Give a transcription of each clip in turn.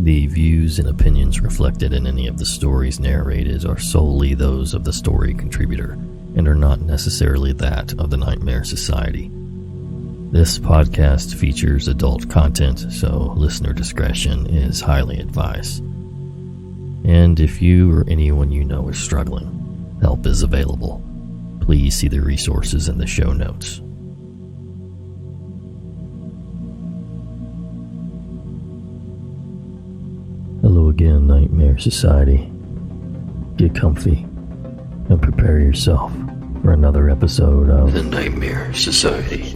The views and opinions reflected in any of the stories narrated are solely those of the story contributor and are not necessarily that of the Nightmare Society. This podcast features adult content, so listener discretion is highly advised. And if you or anyone you know is struggling, help is available. Please see the resources in the show notes. Hello again, Nightmare Society. Get comfy and prepare yourself for another episode of the Nightmare Society.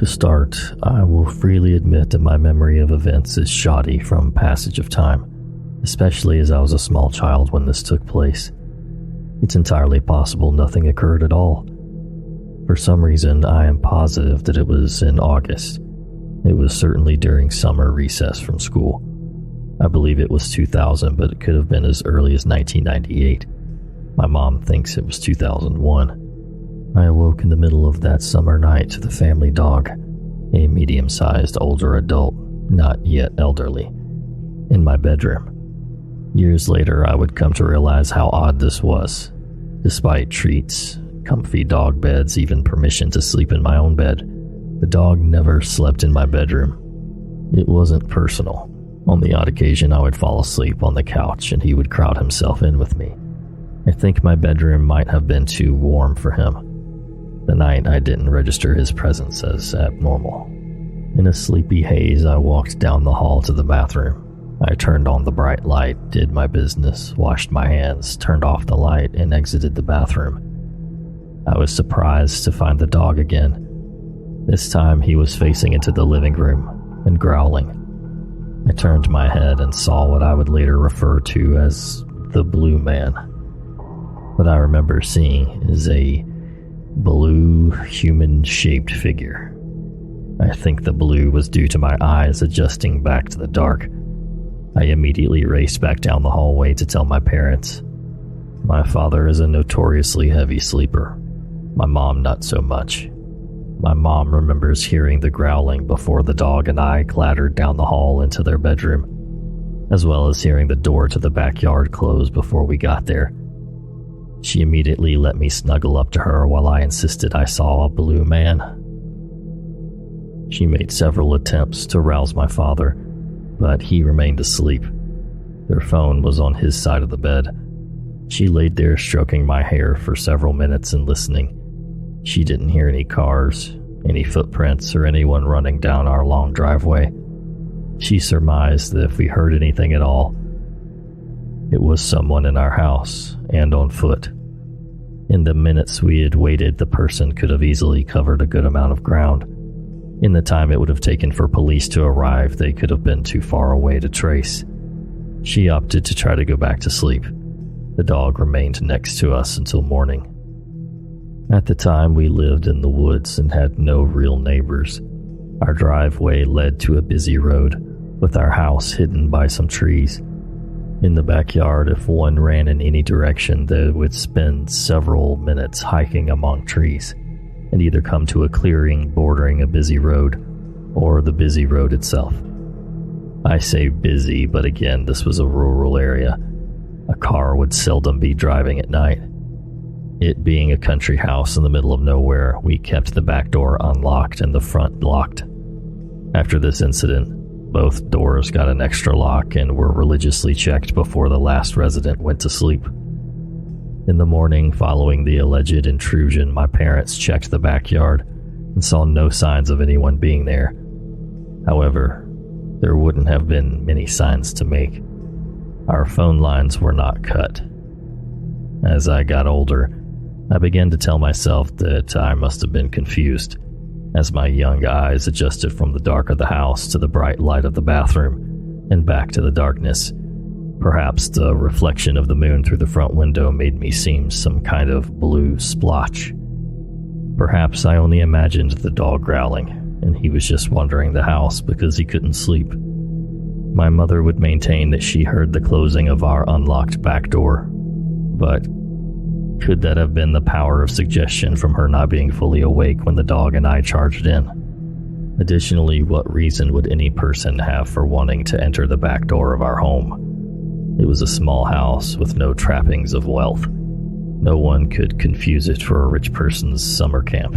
To start, I will freely admit that my memory of events is shoddy from passage of time, especially as I was a small child when this took place. It's entirely possible nothing occurred at all. For some reason, I am positive that it was in August. It was certainly during summer recess from school. I believe it was 2000, but it could have been as early as 1998. My mom thinks it was 2001. I awoke in the middle of that summer night to the family dog, a medium-sized older adult, not yet elderly, in my bedroom. Years later, I would come to realize how odd this was. Despite treats, comfy dog beds, even permission to sleep in my own bed, the dog never slept in my bedroom. It wasn't personal. On the odd occasion, I would fall asleep on the couch and he would crowd himself in with me. I think my bedroom might have been too warm for him. The night I didn't register his presence as abnormal. In a sleepy haze, I walked down the hall to the bathroom. I turned on the bright light, did my business, washed my hands, turned off the light, and exited the bathroom. I was surprised to find the dog again. This time he was facing into the living room and growling. I turned my head and saw what I would later refer to as the Blue Man. What I remember seeing is a blue, human-shaped figure. I think the blue was due to my eyes adjusting back to the dark. I immediately raced back down the hallway to tell my parents. My father is a notoriously heavy sleeper. My mom not so much. My mom remembers hearing the growling before the dog and I clattered down the hall into their bedroom, as well as hearing the door to the backyard close before we got there. She immediately let me snuggle up to her while I insisted I saw a blue man. She made several attempts to rouse my father, but he remained asleep. Their phone was on his side of the bed. She laid there stroking my hair for several minutes and listening. She didn't hear any cars, any footprints, or anyone running down our long driveway. She surmised that if we heard anything at all, it was someone in our house and on foot. In the minutes we had waited, the person could have easily covered a good amount of ground. In the time it would have taken for police to arrive, they could have been too far away to trace. She opted to try to go back to sleep. The dog remained next to us until morning. At the time, we lived in the woods and had no real neighbors. Our driveway led to a busy road, with our house hidden by some trees. In the backyard, if one ran in any direction, they would spend several minutes hiking among trees and either come to a clearing bordering a busy road or the busy road itself. I say busy, but again, this was a rural area. A car would seldom be driving at night. It being a country house in the middle of nowhere, we kept the back door unlocked and the front locked. After this incident, both doors got an extra lock and were religiously checked before the last resident went to sleep. In the morning following the alleged intrusion, my parents checked the backyard and saw no signs of anyone being there. However, there wouldn't have been many signs to make. Our phone lines were not cut. As I got older, I began to tell myself that I must have been confused, as my young eyes adjusted from the dark of the house to the bright light of the bathroom and back to the darkness, Perhaps the reflection of the moon through the front window made me seem some kind of blue splotch. Perhaps I only imagined the dog growling, and he was just wandering the house because he couldn't sleep. My mother would maintain that she heard the closing of our unlocked back door, but could that have been the power of suggestion from her not being fully awake when the dog and I charged in? Additionally, what reason would any person have for wanting to enter the back door of our home? It was a small house with no trappings of wealth. No one could confuse it for a rich person's summer camp.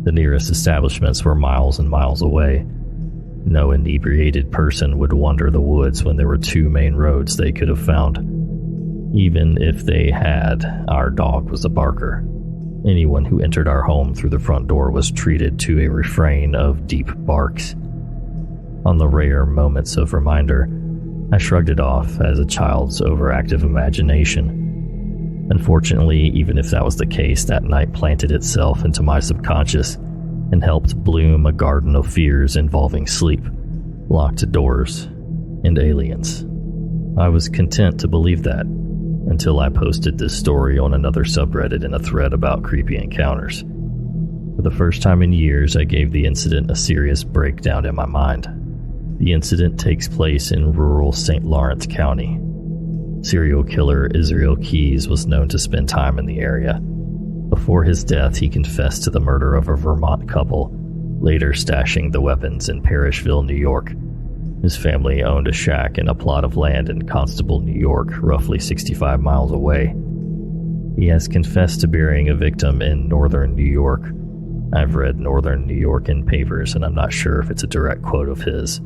The nearest establishments were miles and miles away. No inebriated person would wander the woods when there were 2 main roads they could have found. Even if they had, our dog was a barker. Anyone who entered our home through the front door was treated to a refrain of deep barks. On the rare moments of reminder, I shrugged it off as a child's overactive imagination. Unfortunately, even if that was the case, that night planted itself into my subconscious and helped bloom a garden of fears involving sleep, locked doors, and aliens. I was content to believe that, until I posted this story on another subreddit in a thread about creepy encounters. For the first time in years, I gave the incident a serious breakdown in my mind. The incident takes place in rural St. Lawrence County. Serial killer Israel Keyes was known to spend time in the area. Before his death, he confessed to the murder of a Vermont couple, later stashing the weapons in Parishville, New York. His family owned a shack and a plot of land in Constable, New York, roughly 65 miles away. He has confessed to burying a victim in northern New York. I've read northern New York in papers, and I'm not sure if it's a direct quote of his.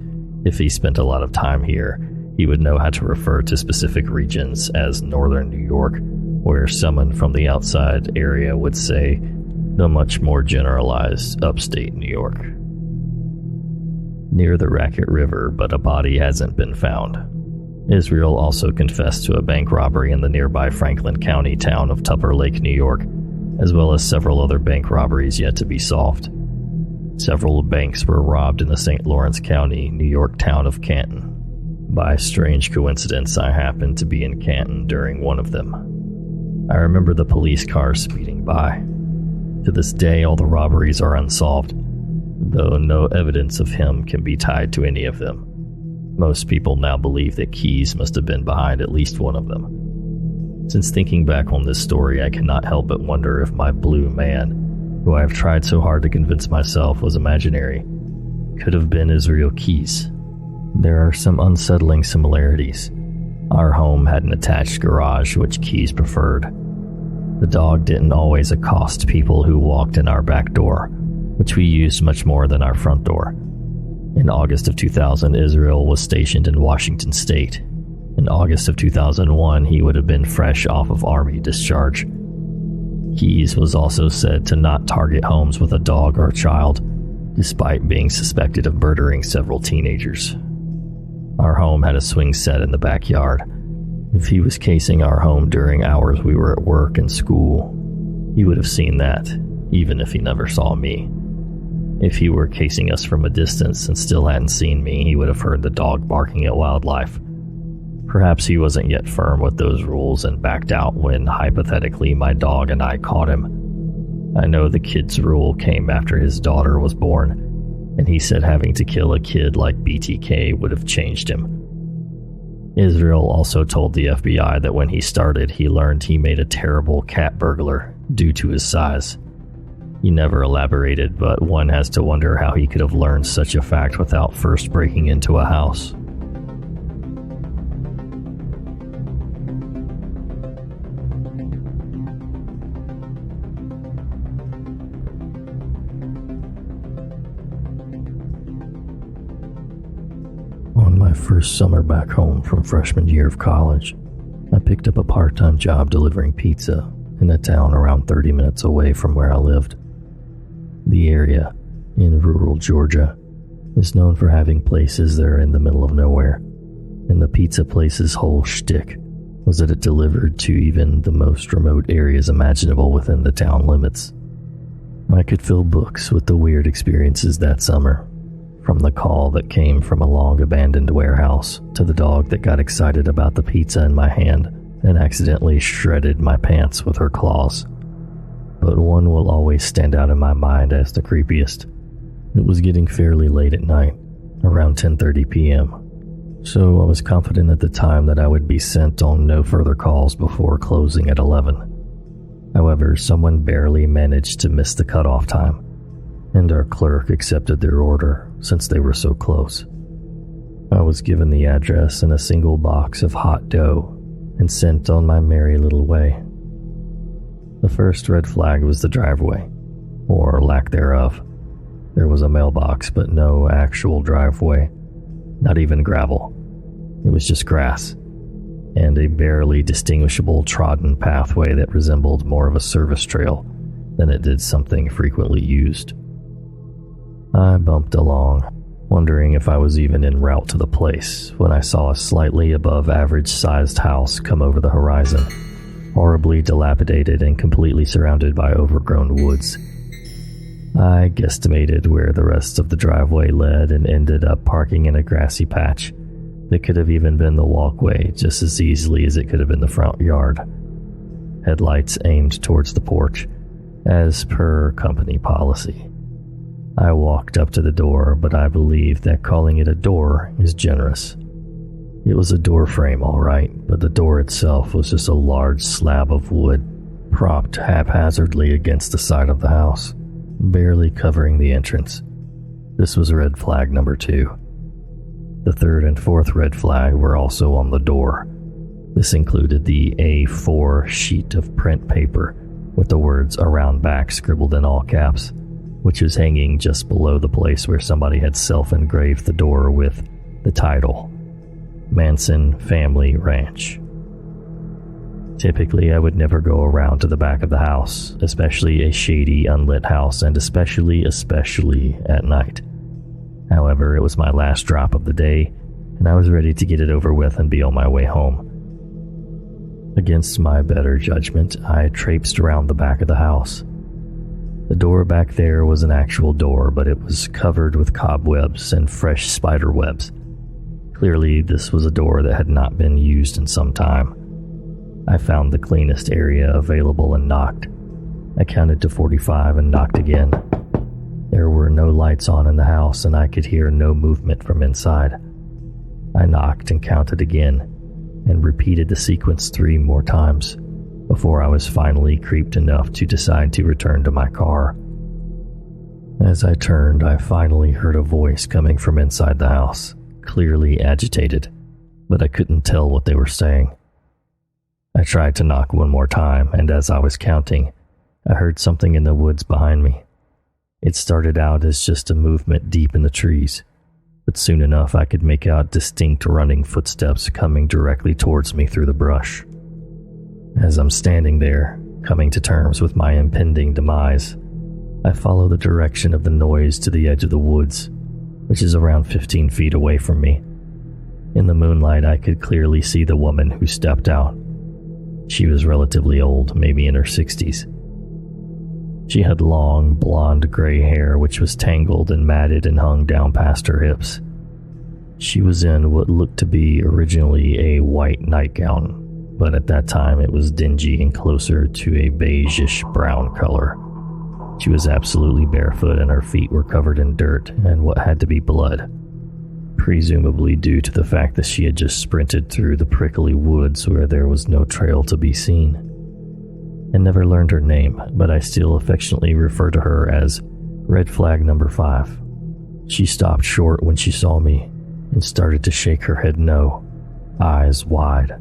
If he spent a lot of time here, he would know how to refer to specific regions as northern New York, where someone from the outside area would say the much more generalized upstate New York. Near the Racket River, but a body hasn't been found. Israel also confessed to a bank robbery in the nearby Franklin County town of Tupper Lake, New York, as well as several other bank robberies yet to be solved. Several banks were robbed in the St. Lawrence County, New York town of Canton. By strange coincidence, I happened to be in Canton during one of them. I remember the police car speeding by. To this day, all the robberies are unsolved, though no evidence of him can be tied to any of them. Most people now believe that Keyes must have been behind at least one of them. Since thinking back on this story, I cannot help but wonder if my blue man, who I have tried so hard to convince myself was imaginary, could have been Israel Keyes. There are some unsettling similarities. Our home had an attached garage, which Keyes preferred. The dog didn't always accost people who walked in our back door, which we used much more than our front door. In August of 2000, Israel was stationed in Washington State. In August of 2001, he would have been fresh off of Army discharge. Keyes was also said to not target homes with a dog or a child, despite being suspected of murdering several teenagers. Our home had a swing set in the backyard. If he was casing our home during hours we were at work and school, he would have seen that, even if he never saw me. If he were casing us from a distance and still hadn't seen me, he would have heard the dog barking at wildlife. Perhaps he wasn't yet firm with those rules and backed out when, hypothetically, my dog and I caught him. I know the kid's rule came after his daughter was born, and he said having to kill a kid like BTK would have changed him. Israel also told the FBI that when he started, he learned he made a terrible cat burglar due to his size. He never elaborated, but one has to wonder how he could have learned such a fact without first breaking into a house. On my first summer back home from freshman year of college, I picked up a part-time job delivering pizza in a town around 30 minutes away from where I lived. The area, in rural Georgia, is known for having places that are in the middle of nowhere, and the pizza place's whole shtick was that it delivered to even the most remote areas imaginable within the town limits. I could fill books with the weird experiences that summer, From the call that came from a long-abandoned warehouse to the dog that got excited about the pizza in my hand and accidentally shredded my pants with her claws. But one will always stand out in my mind as the creepiest. It was getting fairly late at night, around 10:30 p.m., so I was confident at the time that I would be sent on no further calls before closing at 11. However, someone barely managed to miss the cutoff time, and our clerk accepted their order since they were so close. I was given the address and a single box of hot dough and sent on my merry little way. The first red flag was the driveway, or lack thereof. There was a mailbox, but no actual driveway, not even gravel. It was just grass, and a barely distinguishable trodden pathway that resembled more of a service trail than it did something frequently used. I bumped along, wondering if I was even en route to the place, when I saw a slightly above average sized house come over the horizon, horribly dilapidated and completely surrounded by overgrown woods. I guesstimated where the rest of the driveway led and ended up parking in a grassy patch that could have even been the walkway just as easily as it could have been the front yard. Headlights aimed towards the porch, as per company policy. I walked up to the door, but I believe that calling it a door is generous. It was a door frame, all right, but the door itself was just a large slab of wood propped haphazardly against the side of the house, barely covering the entrance. This was red flag number 2. The third and fourth red flag were also on the door. This included the A4 sheet of print paper with the words "around back" scribbled in all caps, which was hanging just below the place where somebody had self-engraved the door with the title, Manson Family Ranch. Typically, I would never go around to the back of the house, especially a shady, unlit house, and especially at night. However, it was my last drop of the day, and I was ready to get it over with and be on my way home. Against my better judgment, I traipsed around the back of the house. The door back there was an actual door, but it was covered with cobwebs and fresh spider webs. Clearly, this was a door that had not been used in some time. I found the cleanest area available and knocked. I counted to 45 and knocked again. There were no lights on in the house, and I could hear no movement from inside. I knocked and counted again, and repeated the sequence 3 more times, before I was finally creeped enough to decide to return to my car. As I turned, I finally heard a voice coming from inside the house, clearly agitated, but I couldn't tell what they were saying. I tried to knock 1 more time, and as I was counting, I heard something in the woods behind me. It started out as just a movement deep in the trees, but soon enough I could make out distinct running footsteps coming directly towards me through the brush. As I'm standing there, coming to terms with my impending demise, I follow the direction of the noise to the edge of the woods, which is around 15 feet away from me. In the moonlight, I could clearly see the woman who stepped out. She was relatively old, maybe in her 60s. She had long, blonde gray hair which was tangled and matted and hung down past her hips. She was in what looked to be originally a white nightgown, but at that time it was dingy and closer to a beigeish brown color. She was absolutely barefoot and her feet were covered in dirt and what had to be blood, presumably due to the fact that she had just sprinted through the prickly woods where there was no trail to be seen. And never learned her name, but I still affectionately refer to her as Red Flag Number 5. She stopped short when she saw me and started to shake her head no, eyes wide.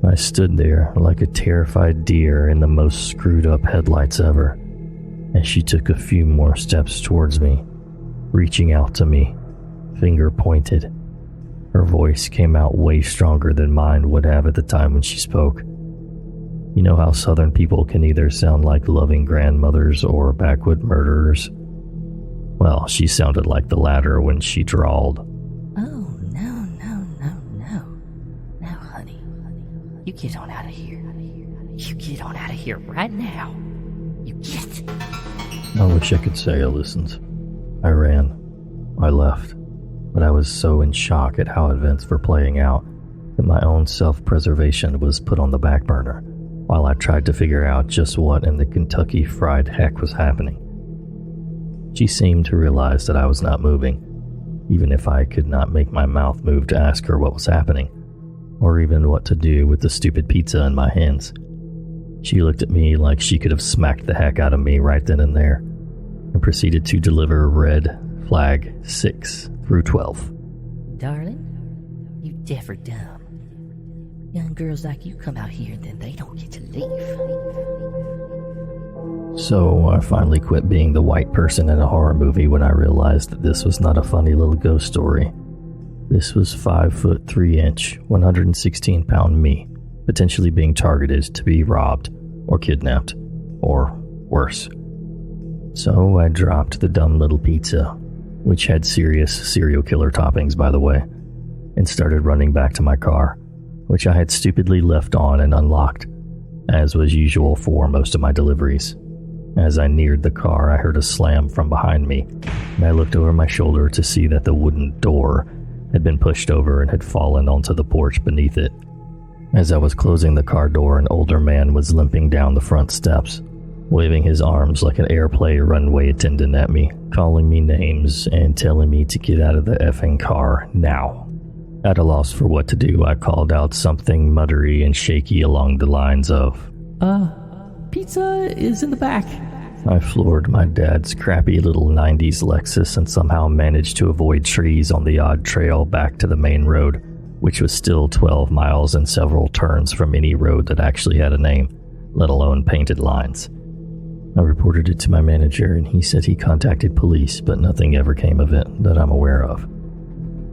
I stood there like a terrified deer in the most screwed up headlights ever, as she took a few more steps towards me, reaching out to me, finger pointed. Her voice came out way stronger than mine would have at the time when she spoke. You know how Southern people can either sound like loving grandmothers or backwood murderers? Well, she sounded like the latter when she drawled. Oh, no. Now, honey, you get on out of here. You get on out of here right now. You get. I wish I could say I listened. I ran. I left, but I was so in shock at how events were playing out that my own self-preservation was put on the back burner while I tried to figure out just what in the Kentucky fried heck was happening. She seemed to realize that I was not moving, even if I could not make my mouth move to ask her what was happening, or even what to do with the stupid pizza in my hands. She looked at me like she could have smacked the heck out of me right then and there, and proceeded to deliver red flag 6 through 12. Darling, you deaf or dumb. Young girls like you come out here and then they don't get to leave. So I finally quit being the white person in a horror movie when I realized that this was not a funny little ghost story. This was 5'3", 116-pound me, potentially being targeted to be robbed or kidnapped, or worse. So I dropped the dumb little pizza, which had serious serial killer toppings by the way, and started running back to my car, which I had stupidly left on and unlocked, as was usual for most of my deliveries. As I neared the car, I heard a slam from behind me, and I looked over my shoulder to see that the wooden door had been pushed over and had fallen onto the porch beneath it. As I was closing the car door, an older man was limping down the front steps, waving his arms like an airplane runway attendant at me, calling me names and telling me to get out of the effing car now. At a loss for what to do, I called out something muttery and shaky along the lines of, Pizza is in the back. I floored my dad's crappy little 90s Lexus and somehow managed to avoid trees on the odd trail back to the main road, which was still 12 miles and several turns from any road that actually had a name, let alone painted lines. I reported it to my manager and he said he contacted police, but nothing ever came of it that I'm aware of.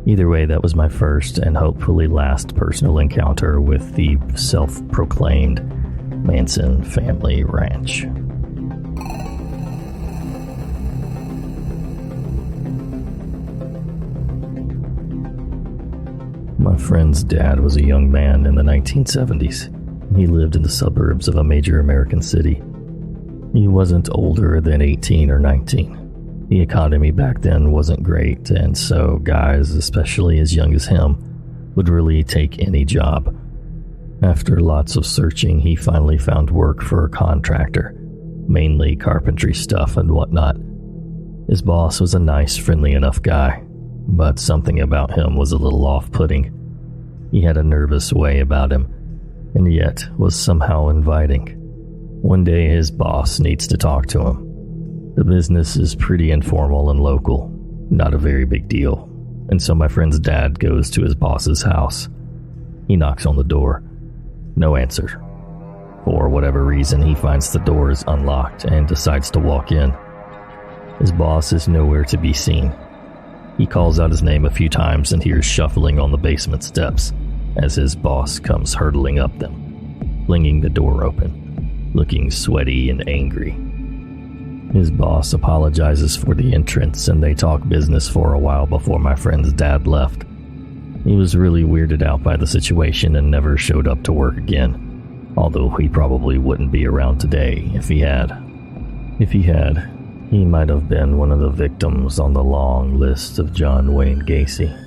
Either way, that was my first and hopefully last personal encounter with the self-proclaimed Manson Family Ranch. My friend's dad was a young man in the 1970s. He lived in the suburbs of a major American city. He wasn't older than 18 or 19. The economy back then wasn't great, and so guys, especially as young as him, would really take any job. After lots of searching, he finally found work for a contractor, mainly carpentry stuff and whatnot. His boss was a nice, friendly enough guy, but something about him was a little off-putting. He had a nervous way about him, and yet was somehow inviting. One day his boss needs to talk to him. The business is pretty informal and local, not a very big deal, and so my friend's dad goes to his boss's house. He knocks on the door. No answer. For whatever reason, he finds the door is unlocked and decides to walk in. His boss is nowhere to be seen. He calls out his name a few times and hears shuffling on the basement steps as his boss comes hurtling up them, flinging the door open, looking sweaty and angry. His boss apologizes for the entrance and they talk business for a while before my friend's dad left. He was really weirded out by the situation and never showed up to work again, although he probably wouldn't be around today if he had. If he had, he might have been one of the victims on the long list of John Wayne Gacy.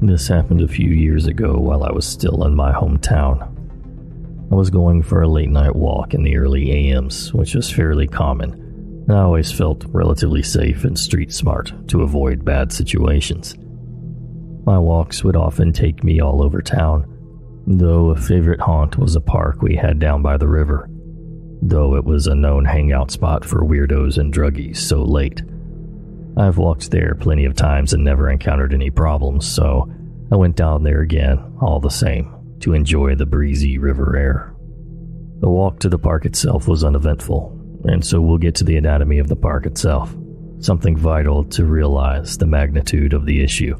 This happened a few years ago while I was still in my hometown. I was going for a late-night walk in the early AMs, which was fairly common, and I always felt relatively safe and street-smart to avoid bad situations. My walks would often take me all over town, though a favorite haunt was a park we had down by the river, though it was a known hangout spot for weirdos and druggies so late. I've walked there plenty of times and never encountered any problems, so I went down there again, all the same, to enjoy the breezy river air. The walk to the park itself was uneventful, and so we'll get to the anatomy of the park itself, something vital to realize the magnitude of the issue.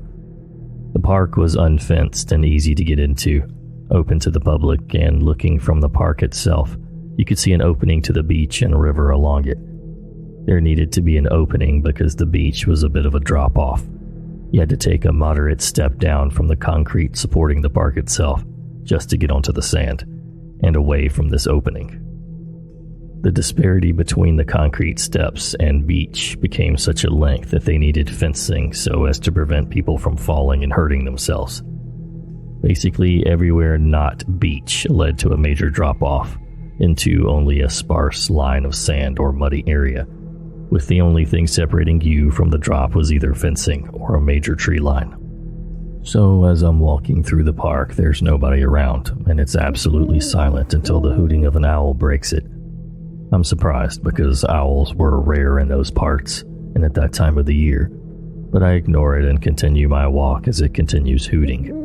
The park was unfenced and easy to get into, open to the public, and looking from the park itself, you could see an opening to the beach and river along it. There needed to be an opening because the beach was a bit of a drop-off. You had to take a moderate step down from the concrete supporting the park itself just to get onto the sand and away from this opening. The disparity between the concrete steps and beach became such a length that they needed fencing so as to prevent people from falling and hurting themselves. Basically, everywhere not beach led to a major drop-off into only a sparse line of sand or muddy area, with the only thing separating you from the drop was either fencing or a major tree line. So as I'm walking through the park, there's nobody around, and it's absolutely silent until the hooting of an owl breaks it. I'm surprised because owls were rare in those parts and at that time of the year, but I ignore it and continue my walk as it continues hooting.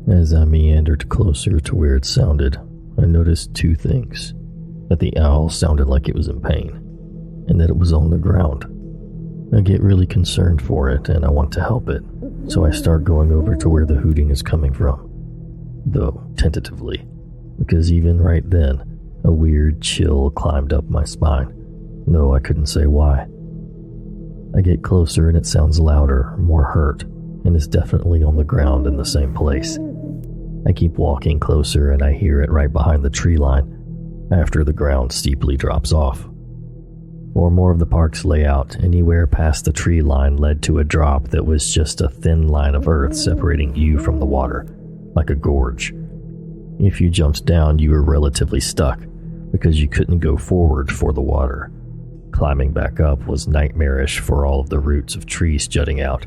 As I meandered closer to where it sounded, I noticed two things: that the owl sounded like it was in pain, and that it was on the ground. I get really concerned for it and I want to help it, so I start going over to where the hooting is coming from, though tentatively, because even right then, a weird chill climbed up my spine, though I couldn't say why. I get closer and it sounds louder, more hurt, and is definitely on the ground in the same place. I keep walking closer and I hear it right behind the tree line, after the ground steeply drops off. 4 more of the park's layout anywhere past the tree line led to a drop that was just a thin line of earth separating you from the water, like a gorge. If you jumped down, you were relatively stuck, because you couldn't go forward for the water. Climbing back up was nightmarish for all of the roots of trees jutting out,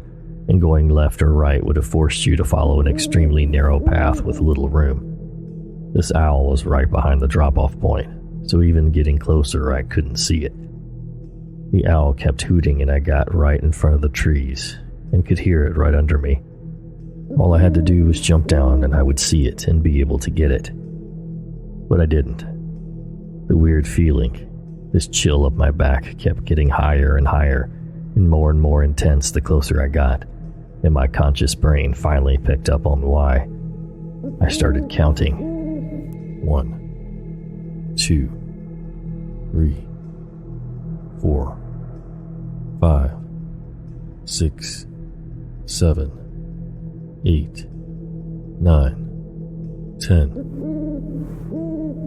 and going left or right would have forced you to follow an extremely narrow path with little room. This owl was right behind the drop-off point, so even getting closer I couldn't see it. The owl kept hooting and I got right in front of the trees, and could hear it right under me. All I had to do was jump down and I would see it and be able to get it. But I didn't. The weird feeling, this chill up my back, kept getting higher and higher, and more intense the closer I got, and my conscious brain finally picked up on why. I started counting. 1, 2, 3, 4, 5, 6, 7, 8, 9, 10.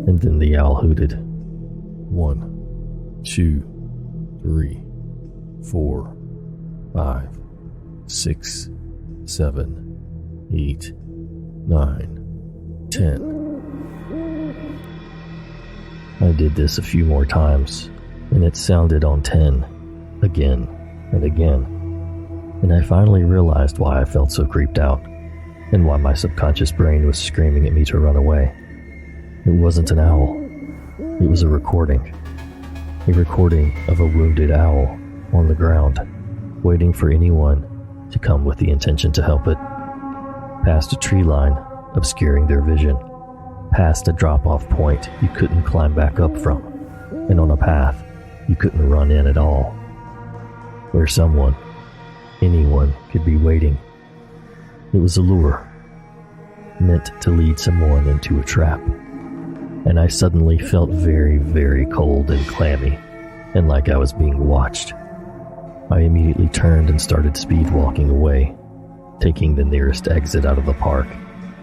And then the owl hooted. 1, 2, 3, 4, 5, 6, 7, 8, 9, 10. I did this a few more times, and it sounded on 10, again and again. And I finally realized why I felt so creeped out, and why my subconscious brain was screaming at me to run away. It wasn't an owl. It was a recording. A recording of a wounded owl on the ground, waiting for anyone to come with the intention to help it. Past a tree line, obscuring their vision. Past a drop-off point you couldn't climb back up from. And on a path you couldn't run in at all. Where someone, anyone, could be waiting. It was a lure, meant to lead someone into a trap. And I suddenly felt very, very cold and clammy, and like I was being watched. I immediately turned and started speed walking away, taking the nearest exit out of the park,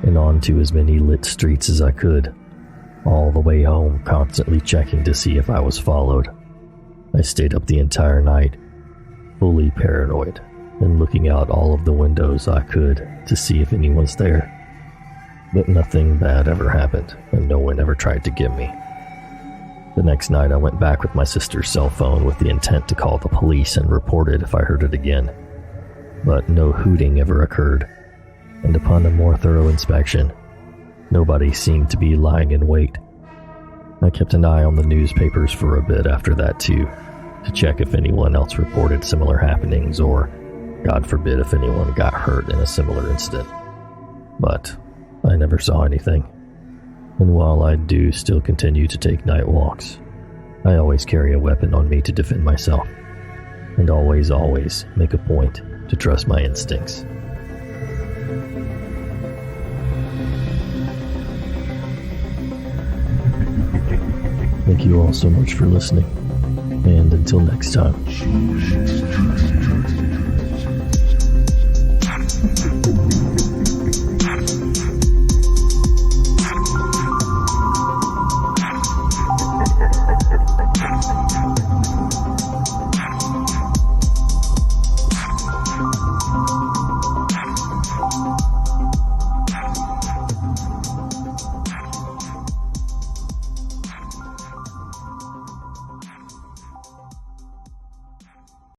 and onto as many lit streets as I could, all the way home constantly checking to see if I was followed. I stayed up the entire night, fully paranoid, and looking out all of the windows I could to see if anyone's there. But nothing bad ever happened, and no one ever tried to get me. The next night I went back with my sister's cell phone with the intent to call the police and report it if I heard it again. But no hooting ever occurred, and upon a more thorough inspection, nobody seemed to be lying in wait. I kept an eye on the newspapers for a bit after that too, to check if anyone else reported similar happenings or, God forbid, if anyone got hurt in a similar incident. But I never saw anything. And while I do still continue to take night walks, I always carry a weapon on me to defend myself, and always make a point to trust my instincts. Thank you all so much for listening. Until next time.